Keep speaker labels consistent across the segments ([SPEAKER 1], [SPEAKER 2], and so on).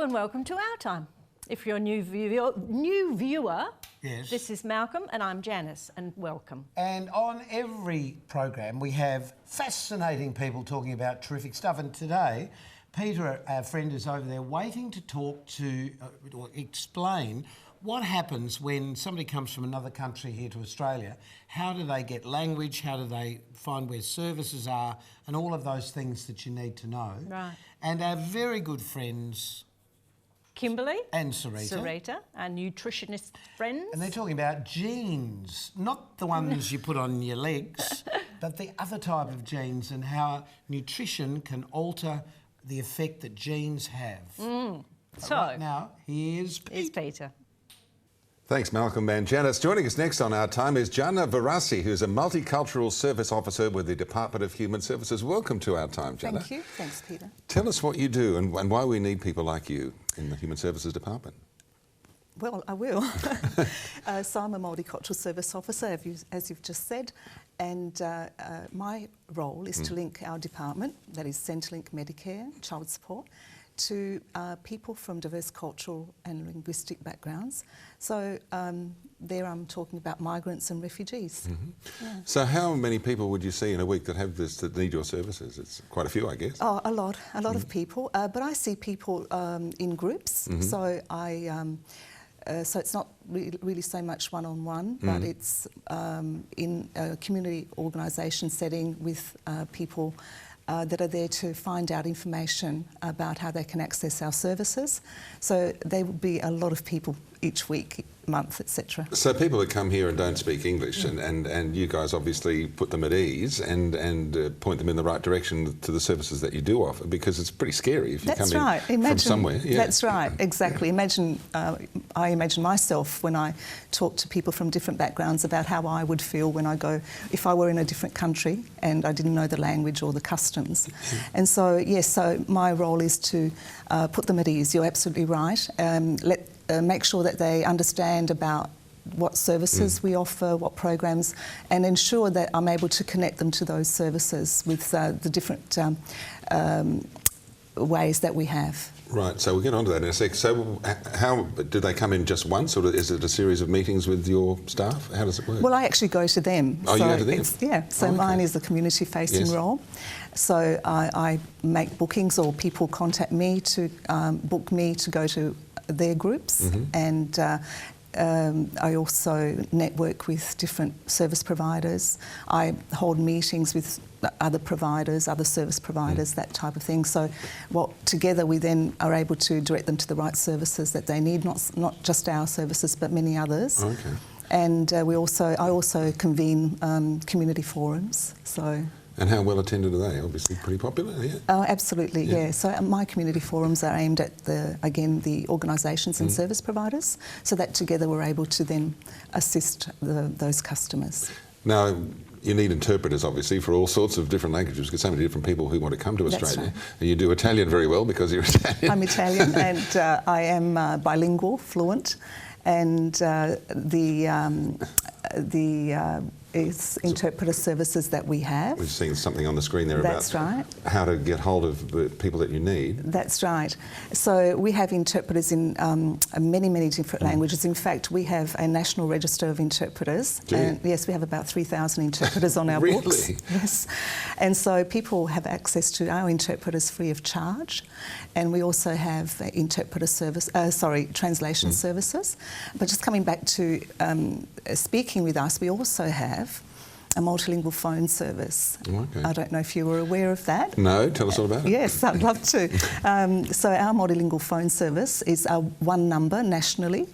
[SPEAKER 1] Hello and welcome to Our Time. If you're a new viewer,
[SPEAKER 2] yes,
[SPEAKER 1] this is Malcolm and I'm Janice, and welcome.
[SPEAKER 2] And on every program we have fascinating people talking about terrific stuff, and today Peter, our friend, is over there waiting to talk to, or explain what happens when somebody comes from another country here to Australia. How do they get language? How do they find where services are? And all of those things that you need to know.
[SPEAKER 1] Right.
[SPEAKER 2] And our very good friends
[SPEAKER 1] Kimberly
[SPEAKER 2] and Sarita,
[SPEAKER 1] our nutritionist friends.
[SPEAKER 2] And they're talking about genes, not the ones you put on your legs, but the other type of genes, and how nutrition can alter the effect that genes have.
[SPEAKER 1] So,
[SPEAKER 2] right now, here's
[SPEAKER 1] Peter.
[SPEAKER 3] Thanks, Malcolm and Janice. Joining us next on Our Time is Jana Varasi, who's a Multicultural Service Officer with the Department of Human Services. Welcome to Our Time, Jana.
[SPEAKER 4] Thank you. Thanks, Peter.
[SPEAKER 3] Tell us what you do and why we need people like you in the Human Services Department.
[SPEAKER 4] Well, I will. So I'm a Multicultural Service Officer, as you've just said, and my role is to link our department, that is Centrelink Medicare, Child Support, to people from diverse cultural and linguistic backgrounds. So there I'm talking about migrants and refugees. Yeah.
[SPEAKER 3] So how many people would you see in a week that have this, that need your services? It's quite a few, I guess.
[SPEAKER 4] Oh, a lot of people. But I see people in groups. So so it's not really so much one-on-one, but it's in a community organisation setting with people that are there to find out information about how they can access our services. So there will be a lot of people each week, month, etc.
[SPEAKER 3] So people that come here and don't speak English, and you guys obviously put them at ease and point them in the right direction to the services that you do offer, because it's pretty scary if you come in from somewhere. Yeah.
[SPEAKER 4] That's right, exactly. Imagine, I imagine myself when I talk to people from different backgrounds about how I would feel when I go, if I were in a different country and I didn't know the language or the customs. And so, yes, so my role is to put them at ease. You're absolutely right. Make sure that they understand about what services we offer, what programs, and ensure that I'm able to connect them to those services with the different ways that we have.
[SPEAKER 3] Right, so we'll get onto that in a sec. So how do they come in just once, or is it a series of meetings with your staff? How does it work?
[SPEAKER 4] Well, I actually go to them.
[SPEAKER 3] Oh,
[SPEAKER 4] so
[SPEAKER 3] you go to them?
[SPEAKER 4] Yeah, so mine is a community-facing role. So I make bookings, or people contact me to book me to go to their groups, and I also network with different service providers. I hold meetings with other providers, other service providers, that type of thing. So together we then are able to direct them to the right services that they need, not just our services but many others.
[SPEAKER 3] Okay.
[SPEAKER 4] And I also convene community forums. So.
[SPEAKER 3] And how well attended are they? Obviously pretty popular, yeah?
[SPEAKER 4] Oh, absolutely, yeah. So my community forums are aimed at the organisations and service providers, so that together we're able to then assist those customers.
[SPEAKER 3] Now, you need interpreters, obviously, for all sorts of different languages, because so many different people who want to come to Australia.
[SPEAKER 4] Right.
[SPEAKER 3] And you do Italian very well because you're Italian.
[SPEAKER 4] I'm Italian and I am bilingual, fluent, and is interpreter services that we have.
[SPEAKER 3] We've seen something on the screen there
[SPEAKER 4] That's
[SPEAKER 3] about
[SPEAKER 4] right.
[SPEAKER 3] how to get hold of the people that you need.
[SPEAKER 4] That's right. So we have interpreters in many different languages. In fact, we have a national register of interpreters. And yes, we have about 3,000 interpreters on our books.
[SPEAKER 3] Really?
[SPEAKER 4] Yes. And so people have access to our interpreters free of charge. And we also have translation services. But just coming back to speaking with us, we also have a multilingual phone service.
[SPEAKER 3] Okay.
[SPEAKER 4] I don't know if you were aware of that.
[SPEAKER 3] No, tell us all about it.
[SPEAKER 4] Yes, I'd love to. So our multilingual phone service is our one number nationally,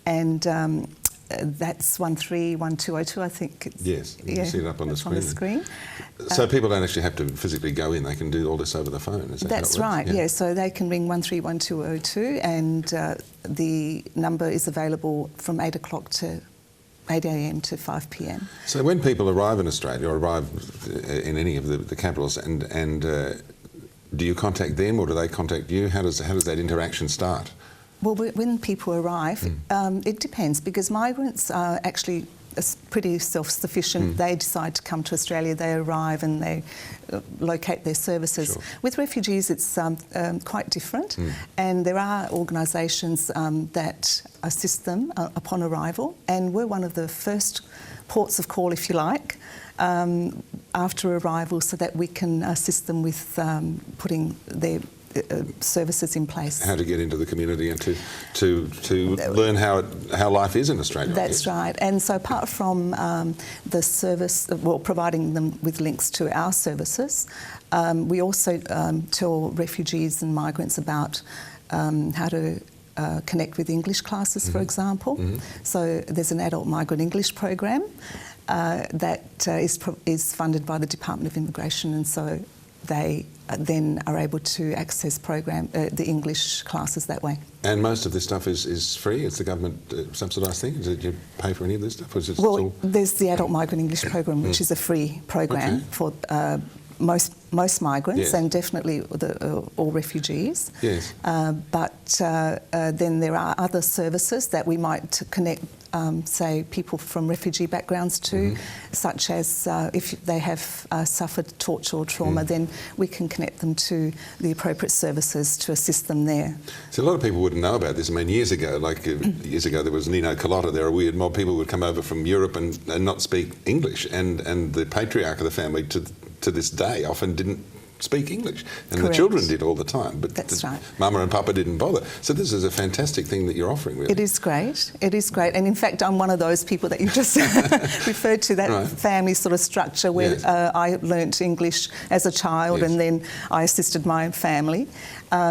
[SPEAKER 4] and that's 131202, I think.
[SPEAKER 3] Yes, you can see it up on the screen.
[SPEAKER 4] On the screen.
[SPEAKER 3] So people don't actually have to physically go in, they can do all this over the phone, is that
[SPEAKER 4] That's
[SPEAKER 3] how it
[SPEAKER 4] right,
[SPEAKER 3] works?
[SPEAKER 4] yeah. So they can ring 131202, and the number is available from 8 o'clock to 8 a.m. to 5 p.m.
[SPEAKER 3] So when people arrive in Australia, or arrive in any of the capitals, and do you contact them or do they contact you? How does that interaction start?
[SPEAKER 4] Well, when people arrive, it depends, because migrants are actually pretty self-sufficient. They decide to come to Australia, they arrive and they locate their services.
[SPEAKER 3] Sure.
[SPEAKER 4] With refugees, it's quite different, and there are organisations that assist them upon arrival, and we're one of the first ports of call, if you like, after arrival, so that we can assist them with putting their services in place.
[SPEAKER 3] How to get into the community and to learn how life is in Australia.
[SPEAKER 4] That's right. And so apart from the service, well, providing them with links to our services, we also tell refugees and migrants about how to connect with English classes, for example. So there's an adult migrant English program that is funded by the Department of Immigration, and so they then are able to access the English classes that way.
[SPEAKER 3] And most of this stuff is free? It's the government subsidised thing? Did you pay for any of this stuff? Or is it
[SPEAKER 4] well,
[SPEAKER 3] all...
[SPEAKER 4] there's the Adult Migrant English program, which is a free program for most migrants, and definitely all refugees.
[SPEAKER 3] Yes.
[SPEAKER 4] But then there are other services that we might connect, say, people from refugee backgrounds to, such as if they have suffered torture or trauma, then we can connect them to the appropriate services to assist them there.
[SPEAKER 3] So a lot of people wouldn't know about this. I mean, years ago, there was Nino Culotta. There, a weird mob. People would come over from Europe and not speak English, and the patriarch of the family to this day often didn't speak English, and
[SPEAKER 4] Correct.
[SPEAKER 3] the children did all the time, but
[SPEAKER 4] That's right.
[SPEAKER 3] Mama and Papa didn't bother. So this is a fantastic thing that you're offering, really.
[SPEAKER 4] It is great. It is great. And in fact, I'm one of those people that you just referred to, that family sort of structure where I learnt English as a child, and then I assisted my family.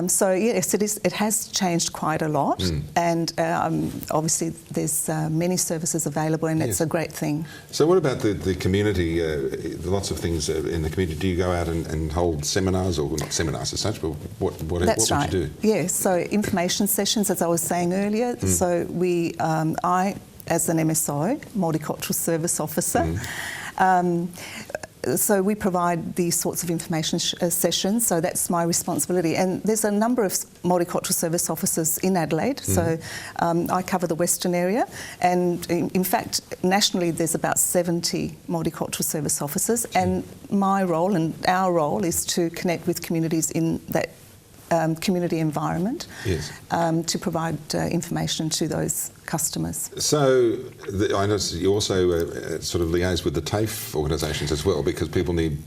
[SPEAKER 4] So yes, it has changed quite a lot, and obviously there's many services available, and it's a great thing. So
[SPEAKER 3] what about the community? Lots of things in the community. Do you go out and hold seminars, or not seminars as such, but what would you do?
[SPEAKER 4] Yes, so information sessions, as I was saying earlier. So I, as an MSO, Multicultural Service Officer, so we provide these sorts of information sessions, so that's my responsibility. And there's a number of multicultural service officers in Adelaide, so I cover the Western area, and in fact nationally there's about 70 multicultural service officers, and my role and our role is to connect with communities in that community environment, to provide information to those customers.
[SPEAKER 3] So I noticed you also sort of liaise with the TAFE organisations as well, because people need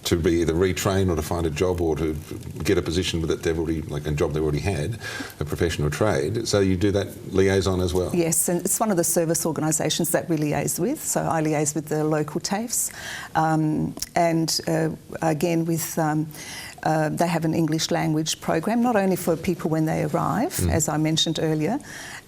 [SPEAKER 3] to be either retrained or to find a job or to get a position that they've already, like a job they've already had, a profession or trade. So you do that liaison as well? Yes,
[SPEAKER 4] and it's one of the service organisations that we liaise with. So I liaise with the local TAFEs, and again with they have an English language program, not only for people when they arrive, as I mentioned earlier,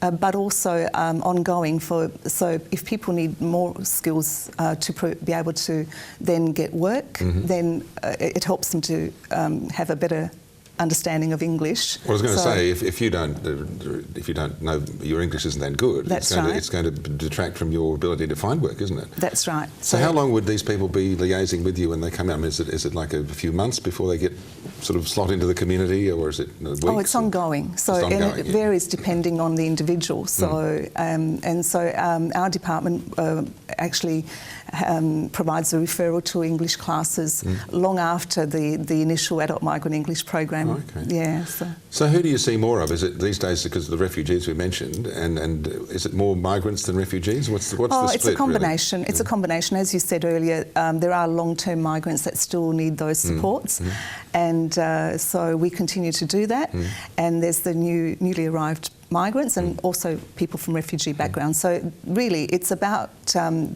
[SPEAKER 4] but also ongoing so if people need more skills to be able to then get work, then it helps them to have a better understanding of English.
[SPEAKER 3] Well, I was going to say, if you don't know, your English isn't that good, it's going to detract from your ability to find work, isn't it?
[SPEAKER 4] That's right.
[SPEAKER 3] So how long would these people be liaising with you when they come out? I mean, is it like a few months before they get sort of slot into the community, or is it weeks?
[SPEAKER 4] Oh, it's ongoing. So
[SPEAKER 3] it's ongoing,
[SPEAKER 4] and it varies depending on the individual. So our department actually provides a referral to English classes long after the initial adult migrant English program.
[SPEAKER 3] Oh, okay.
[SPEAKER 4] Yeah.
[SPEAKER 3] So who do you see more of? Is it these days because of the refugees we mentioned, and is it more migrants than refugees? What's the split?
[SPEAKER 4] It's a combination. Really? It's a combination. As you said earlier, there are long-term migrants that still need those supports, and so we continue to do that. And there's the newly arrived migrants and also people from refugee backgrounds. So really it's about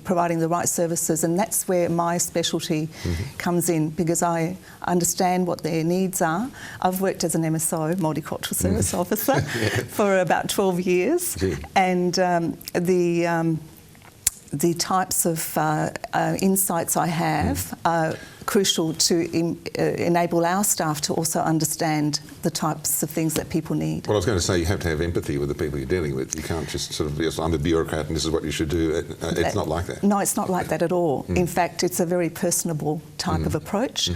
[SPEAKER 4] providing the right services, and that's where my specialty comes in, because I understand what their needs are. I've worked as an MSO, Multicultural Service Officer, for about 12 years, and the types of insights I have are crucial to enable our staff to also understand the types of things that people need.
[SPEAKER 3] Well, I was going to say, you have to have empathy with the people you're dealing with. You can't just sort of, yes, I'm a bureaucrat and this is what you should do. It's not like that.
[SPEAKER 4] No, it's not like that at all. In fact, it's a very personable type of approach.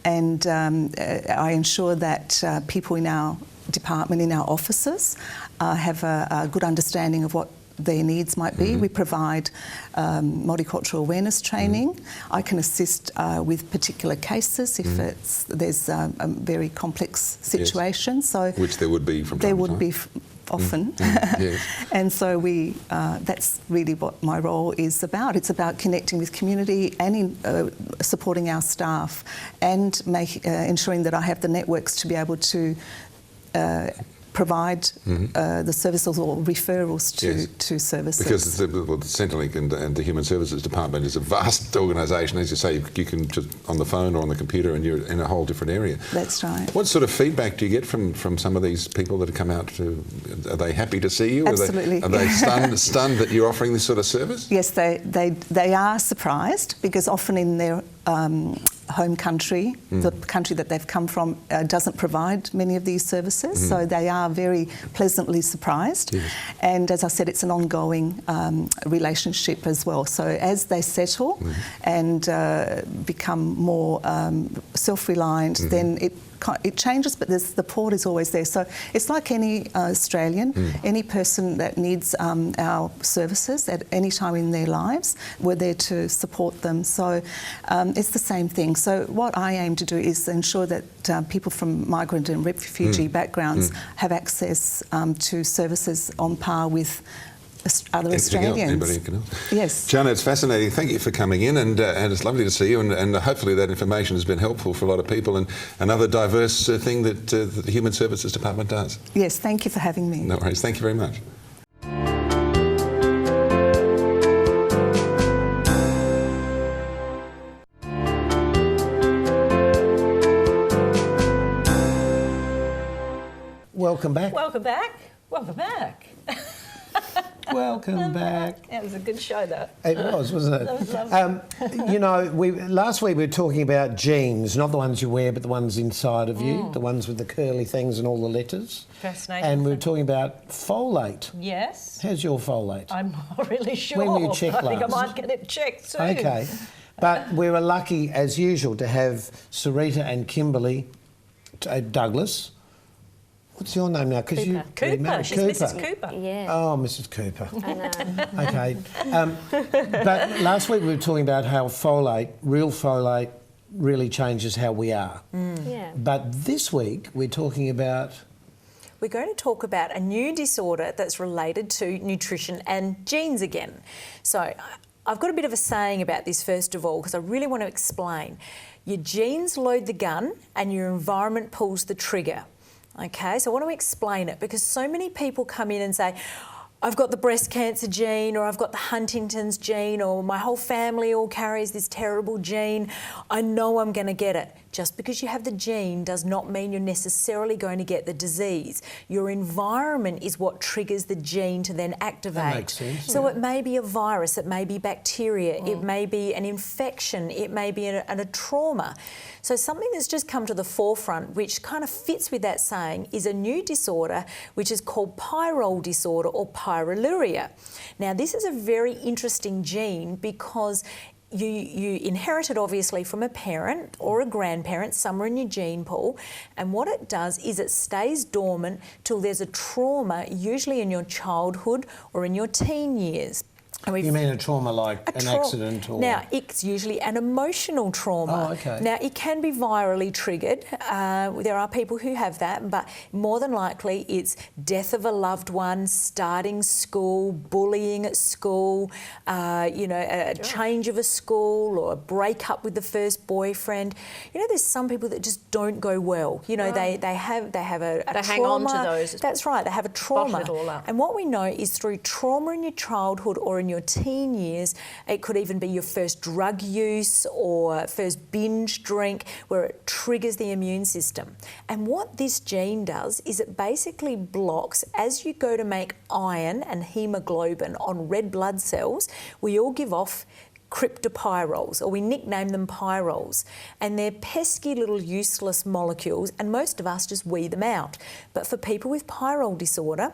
[SPEAKER 4] And I ensure that people in our department, in our offices, have a good understanding of what their needs might be. We provide multicultural awareness training. I can assist with particular cases if there's a very complex situation. So
[SPEAKER 3] which there would be from time
[SPEAKER 4] there
[SPEAKER 3] to
[SPEAKER 4] would
[SPEAKER 3] time.
[SPEAKER 4] be often.
[SPEAKER 3] Yes.
[SPEAKER 4] And so that's really what my role is about. It's about connecting with community and supporting our staff and ensuring that I have the networks to be able to provide the services or referrals to services.
[SPEAKER 3] Because the Centrelink and the Human Services Department is a vast organisation. As you say, you can just on the phone or on the computer and you're in a whole different area.
[SPEAKER 4] That's right.
[SPEAKER 3] What sort of feedback do you get from some of these people that have come out to... Are they happy to see you?
[SPEAKER 4] Absolutely.
[SPEAKER 3] Are they stunned that you're offering this sort of service?
[SPEAKER 4] Yes, they are surprised because often in their home country, the country that they've come from, doesn't provide many of these services, so they are very pleasantly surprised.
[SPEAKER 3] Yes.
[SPEAKER 4] And as I said, it's an ongoing relationship as well. So as they settle and become more self-reliant, then it changes, but the support is always there. So it's like any Australian, any person that needs our services at any time in their lives, we're there to support them. So it's the same thing. So what I aim to do is ensure that people from migrant and refugee backgrounds have access to services on par with other Australians.
[SPEAKER 3] Anybody else?
[SPEAKER 4] Yes.
[SPEAKER 3] Gianna, it's fascinating. Thank you for coming in, and it's lovely to see you, and hopefully that information has been helpful for a lot of people, and another diverse thing that the Human Services Department does.
[SPEAKER 4] Yes, thank you for having me.
[SPEAKER 3] No worries. Thank you very much.
[SPEAKER 2] Welcome back.
[SPEAKER 1] Welcome back. Welcome back.
[SPEAKER 2] Welcome back.
[SPEAKER 1] That was a good show, though.
[SPEAKER 2] It was, wasn't it?
[SPEAKER 1] That was lovely.
[SPEAKER 2] You know, last week we were talking about genes, not the ones you wear, but the ones inside of you, the ones with the curly things and all the letters.
[SPEAKER 1] Fascinating.
[SPEAKER 2] And we were talking about folate.
[SPEAKER 1] Yes.
[SPEAKER 2] How's your folate?
[SPEAKER 1] I'm not really sure.
[SPEAKER 2] When were you checked
[SPEAKER 1] I think I
[SPEAKER 2] last?
[SPEAKER 1] might get it checked soon.
[SPEAKER 2] Okay. But we were lucky, as usual, to have Sarita and Kimberly Douglas. What's your name now? Because you
[SPEAKER 1] Cooper. She's Mrs. Cooper.
[SPEAKER 5] Yeah.
[SPEAKER 2] Oh, Mrs. Cooper.
[SPEAKER 5] I know.
[SPEAKER 2] Okay. But last week we were talking about how real folate, really changes how we are.
[SPEAKER 5] Yeah.
[SPEAKER 2] But this week we're talking about...
[SPEAKER 6] We're going to talk about a new disorder that's related to nutrition and genes again. So I've got a bit of a saying about this first of all, because I really want to explain. Your genes load the gun and your environment pulls the trigger. Okay, so I want to explain it because so many people come in and say, I've got the breast cancer gene, or I've got the Huntington's gene, or my whole family all carries this terrible gene. I know I'm going to get it. Just because you have the gene does not mean you're necessarily going to get the disease. Your environment is what triggers the gene to then activate.
[SPEAKER 2] That makes sense.
[SPEAKER 6] So it may be a virus, it may be bacteria, it may be an infection, it may be a trauma. So something that's just come to the forefront, which kind of fits with that saying, is a new disorder which is called pyrrole disorder or pyroluria. Now, this is a very interesting gene because you inherit it obviously from a parent or a grandparent somewhere in your gene pool, and what it does is it stays dormant till there's a trauma, usually in your childhood or in your teen years.
[SPEAKER 2] You mean a trauma like an accident or...
[SPEAKER 6] Now, it's usually an emotional trauma.
[SPEAKER 2] Oh, okay.
[SPEAKER 6] Now, it can be virally triggered. There are people who have that, but more than likely it's death of a loved one, starting school, bullying at school, a change of a school or a breakup with the first boyfriend. You know, there's some people that just don't go well. You know, they have a trauma.
[SPEAKER 1] hang on to those.
[SPEAKER 6] That's right, they have a trauma.
[SPEAKER 1] Bottle it all up.
[SPEAKER 6] And what we know is through trauma in your childhood or in your teen years, it could even be your first drug use or first binge drink where it triggers the immune system. And what this gene does is it basically blocks, as you go to make iron and hemoglobin on red blood cells, we all give off cryptopyrroles, or we nickname them pyrroles, and they're pesky little useless molecules, and most of us just wee them out. But for people with pyrrole disorder,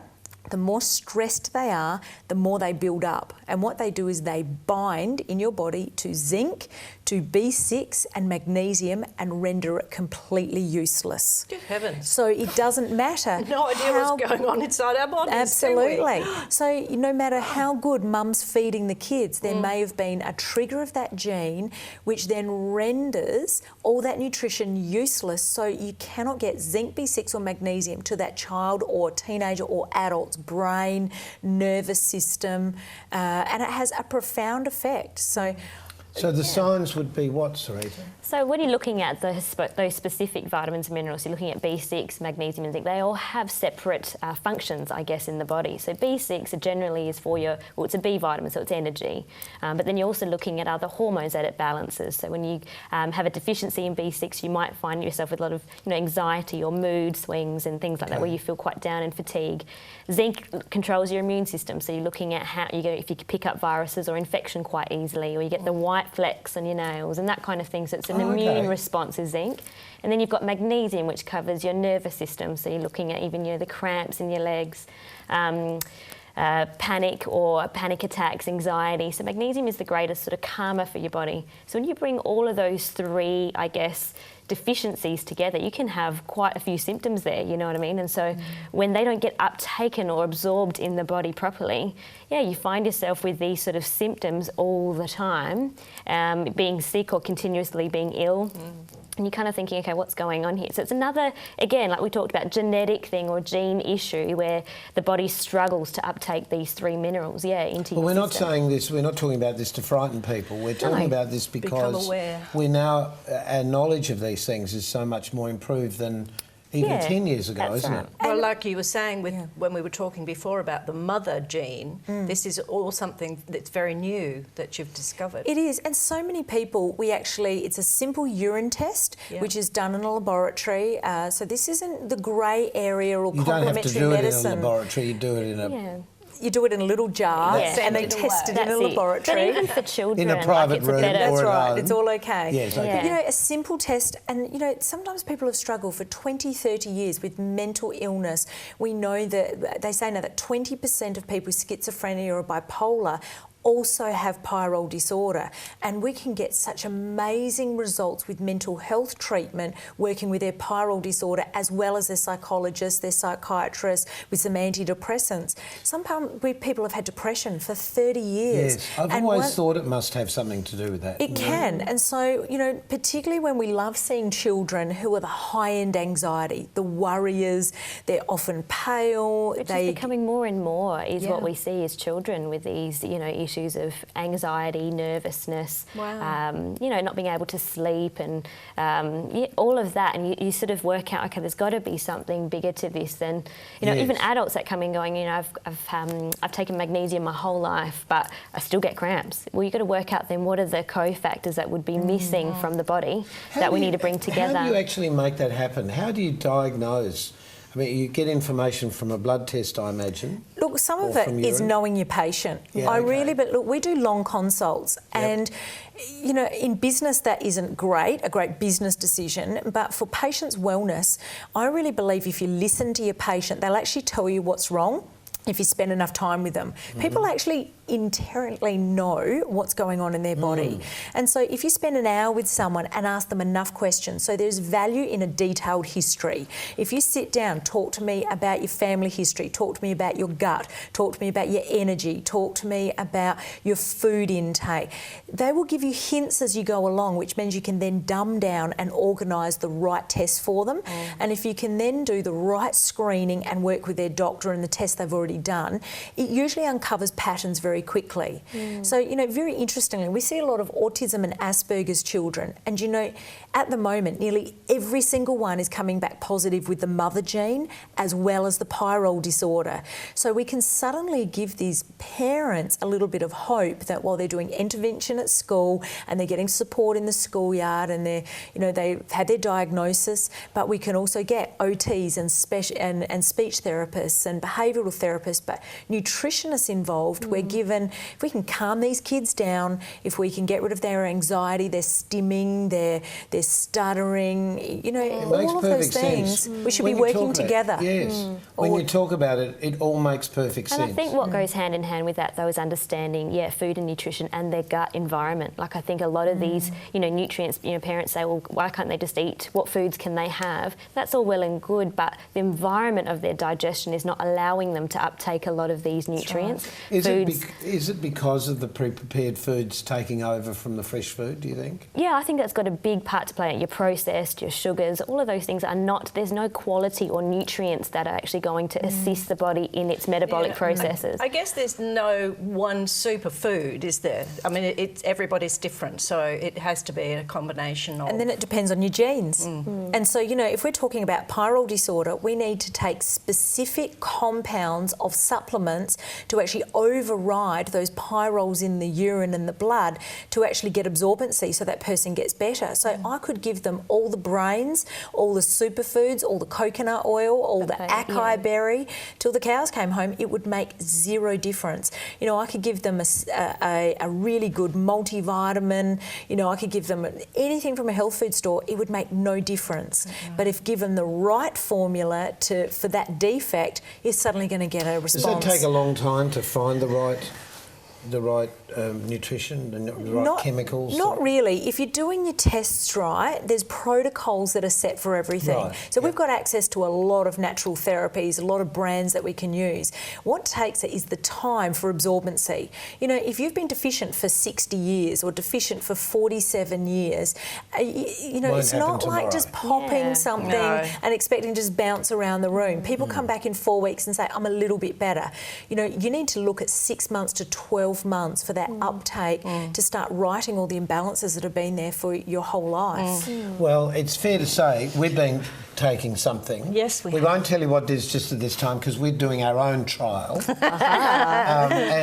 [SPEAKER 6] the more stressed they are, the more they build up. And what they do is they bind in your body to zinc, to B6 and magnesium and render it completely useless.
[SPEAKER 1] Good heavens.
[SPEAKER 6] So it doesn't matter.
[SPEAKER 1] No idea what's going on inside our bodies.
[SPEAKER 6] Absolutely. So no matter how good mum's feeding the kids, there may have been a trigger of that gene which then renders all that nutrition useless, so you cannot get zinc, B6 or magnesium to that child or teenager or adult's brain, nervous system, and it has a profound effect.
[SPEAKER 2] So the signs would be what, Sarita?
[SPEAKER 5] So when you're looking at those specific vitamins and minerals, you're looking at B6, magnesium and zinc, they all have separate functions, I guess, in the body. So B6 generally is for it's a B vitamin, so it's energy. But then you're also looking at other hormones that it balances. So when you have a deficiency in B6, you might find yourself with a lot of anxiety or mood swings and things like that, where you feel quite down and fatigue. Zinc controls your immune system, so you're looking at how if you pick up viruses or infection quite easily, or you get the white flecks on your nails and that kind of thing. So it's an immune response is zinc. And then you've got magnesium, which covers your nervous system. So you're looking at even the cramps in your legs, panic or panic attacks, anxiety. So magnesium is the greatest sort of calmer for your body. So when you bring all of those three, I guess, deficiencies together, you can have quite a few symptoms there, you know what I mean? And so when they don't get uptaken or absorbed in the body properly, you find yourself with these sort of symptoms all the time, being sick or continuously being ill. And you're kind of thinking, okay, what's going on here? So it's another, again, like we talked about, genetic thing or gene issue where the body struggles to uptake these three minerals, into your system.
[SPEAKER 2] We're not saying this, we're not talking about this to frighten people. We're talking about this because we now, our knowledge of these things is so much more improved than even 10 years ago, isn't it?
[SPEAKER 1] Well, like you were saying when we were talking before about the mother gene, this is all something that's very new that you've discovered.
[SPEAKER 6] It is, and so many people, it's a simple urine test, which is done in a laboratory. So this isn't the grey area or complementary medicine.
[SPEAKER 2] You don't have to do it in a laboratory, you do it in a...
[SPEAKER 6] You do it in a little jar and they test it in a laboratory.
[SPEAKER 5] But even for children,
[SPEAKER 2] in a private room,
[SPEAKER 6] that's right.
[SPEAKER 2] home.
[SPEAKER 6] It's all okay.
[SPEAKER 2] Yes, okay.
[SPEAKER 6] But, a simple test, and sometimes people have struggled for 20, 30 years with mental illness. We know that they say now that 20% of people with schizophrenia or bipolar also have pyrrole disorder, and we can get such amazing results with mental health treatment working with their pyrrole disorder as well as their psychologists, their psychiatrists, with some antidepressants. Sometimes people have had depression for 30 years.
[SPEAKER 2] Yes, I've always thought it must have something to do with that.
[SPEAKER 6] It can, and so, particularly when we love seeing children who are the high-end anxiety, the worriers, they're often pale.
[SPEAKER 5] Which is becoming more and more is what we see as children with these, issues of anxiety, nervousness, not being able to sleep and all of that. And you sort of work out, okay, there's got to be something bigger to this than, even adults that come in going, I've taken magnesium my whole life, but I still get cramps. Well, you've got to work out then what are the cofactors that would be missing from the body that we need to bring together.
[SPEAKER 2] How do you actually make that happen? How do you diagnose? I mean, you get information from a blood test, I imagine.
[SPEAKER 6] Look, some of it is knowing your patient. But look, we do long consults and, in business that isn't a great business decision, but for patients' wellness, I really believe if you listen to your patient, they'll actually tell you what's wrong if you spend enough time with them. People actually inherently know what's going on in their body. And so if you spend an hour with someone and ask them enough questions, so there's value in a detailed history. If you sit down, talk to me about your family history, talk to me about your gut, talk to me about your energy, talk to me about your food intake, they will give you hints as you go along, which means you can then dumb down and organise the right tests for them. And if you can then do the right screening and work with their doctor and the tests they've already done, it usually uncovers patterns very quickly. So, very interestingly, we see a lot of autism and Asperger's children, and at the moment, nearly every single one is coming back positive with the mother gene as well as the pyrrole disorder. So we can suddenly give these parents a little bit of hope that while they're doing intervention at school and they're getting support in the schoolyard and they've had their diagnosis, but we can also get OTs and speech therapists and behavioural therapists, but nutritionists involved. We're giving if we can calm these kids down, if we can get rid of their anxiety, their stimming, their stuttering, you know, all of those things, we should be working together.
[SPEAKER 2] Yes. When you talk about it, it all makes perfect sense.
[SPEAKER 5] And I think what goes hand in hand with that, though, is understanding, food and nutrition and their gut environment. Like, I think a lot of these, nutrients, parents say, well, why can't they just eat? What foods can they have? That's all well and good, but the environment of their digestion is not allowing them to uptake a lot of these nutrients.
[SPEAKER 2] Is it because of the pre-prepared foods taking over from the fresh food, do you think?
[SPEAKER 5] Yeah, I think that's got a big part to play. Your processed, your sugars, all of those things are not, there's no quality or nutrients that are actually going to assist the body in its metabolic processes.
[SPEAKER 1] I guess there's no one superfood, is there? I mean, everybody's different, so it has to be a combination of...
[SPEAKER 6] And then it depends on your genes. And so, if we're talking about pyrrole disorder, we need to take specific compounds of supplements to actually override those pyrroles in the urine and the blood to actually get absorbency so that person gets better. So I could give them all the brains, all the superfoods, all the coconut oil, all the acai berry. Till the cows came home, it would make zero difference. I could give them a really good multivitamin. I could give them anything from a health food store. It would make no difference. But if given the right formula for that defect, you're suddenly going to get a response.
[SPEAKER 2] Does that take a long time to find the right nutrition, the right chemicals?
[SPEAKER 6] Not really. If you're doing your tests right, there's protocols that are set for everything.
[SPEAKER 2] Right.
[SPEAKER 6] So we've got access to a lot of natural therapies, a lot of brands that we can use. What takes it is the time for absorbency. If you've been deficient for 60 years or deficient for 47 years, it's not like just popping something and expecting to just bounce around the room. People come back in 4 weeks and say, I'm a little bit better. You need to look at 6 months to 12 months for that uptake to start righting all the imbalances that have been there for your whole life.
[SPEAKER 2] Well, it's fair to say we've been taking something.
[SPEAKER 1] Yes, we
[SPEAKER 2] won't tell you what it is just at this time because we're doing our own trial.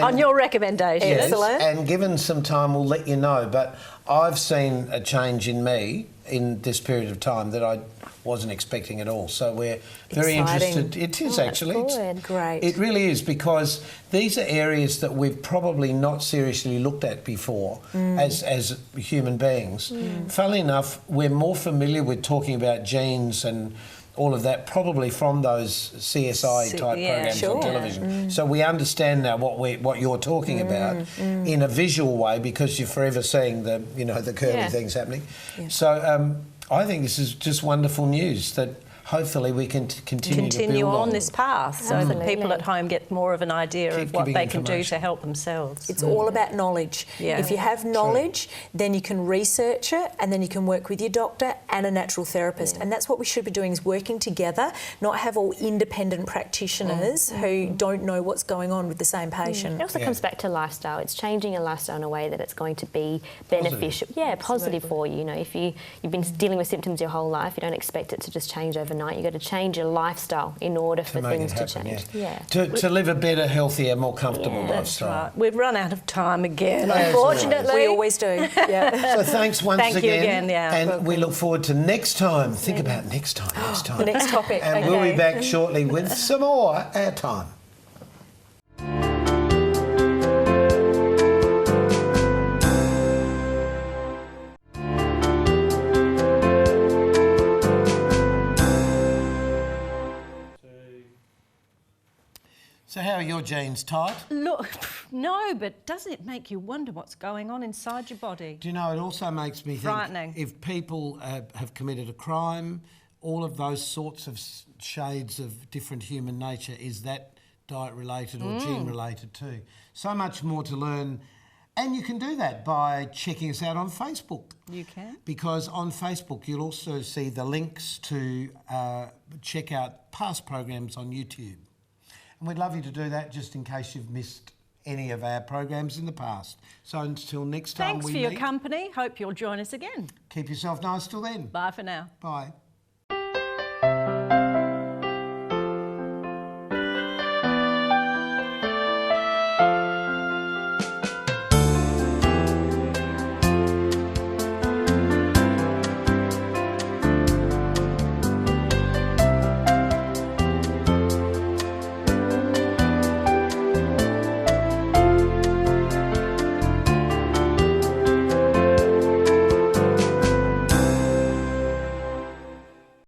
[SPEAKER 1] On your recommendation.
[SPEAKER 2] Yes,
[SPEAKER 6] Excellent.
[SPEAKER 2] and given some time, we'll let you know. But I've seen a change in me in this period of time that I wasn't expecting at all. So we're very interested. It is actually.
[SPEAKER 5] Good.
[SPEAKER 6] Great.
[SPEAKER 2] It really is, because these are areas that we've probably not seriously looked at before as human beings. Funnily enough, we're more familiar with talking about genes and all of that probably from those CSI type programs on television. So we understand now what you're talking about in a visual way, because you're forever seeing the the curly things happening. So I think this is just wonderful news that hopefully we can continue to build
[SPEAKER 1] on this path, so that
[SPEAKER 5] Absolutely.
[SPEAKER 1] people at home get more of an idea of what they can do to help themselves.
[SPEAKER 6] It's all about knowledge.
[SPEAKER 1] Yeah.
[SPEAKER 6] If you have knowledge, then you can research it, and then you can work with your doctor and a natural therapist. And that's what we should be doing, is working together, not have all independent practitioners who don't know what's going on with the same patient.
[SPEAKER 5] It also comes back to lifestyle. It's changing your lifestyle in a way that it's going to be beneficial. Positive for you. If you've been dealing with symptoms your whole life, you don't expect it to just change overnight. You've got to change your lifestyle in order for things to change.
[SPEAKER 2] To live a better, healthier, more comfortable
[SPEAKER 1] That's
[SPEAKER 2] lifestyle.
[SPEAKER 1] right. We've run out of time again,
[SPEAKER 2] As
[SPEAKER 1] unfortunately.
[SPEAKER 6] We always do.
[SPEAKER 2] So thanks once
[SPEAKER 1] Thank you again,
[SPEAKER 2] and we look forward to next time. Think about next time.
[SPEAKER 6] The next topic.
[SPEAKER 2] And we'll be back shortly with some more airtime. So how are your genes, tight?
[SPEAKER 1] Look, no, but doesn't it make you wonder what's going on inside your body?
[SPEAKER 2] Do you know, it also makes me think
[SPEAKER 1] Frightening.
[SPEAKER 2] if people have committed a crime, all of those sorts of shades of different human nature, is that diet-related or gene-related too? So much more to learn. And you can do that by checking us out on Facebook.
[SPEAKER 1] You can.
[SPEAKER 2] Because on Facebook you'll also see the links to check out past programs on YouTube. And we'd love you to do that just in case you've missed any of our programs in the past. So until next time
[SPEAKER 1] Thanks
[SPEAKER 2] we
[SPEAKER 1] for
[SPEAKER 2] meet.
[SPEAKER 1] your company. Hope you'll join us again.
[SPEAKER 2] Keep yourself nice till then.
[SPEAKER 1] Bye for now.
[SPEAKER 2] Bye.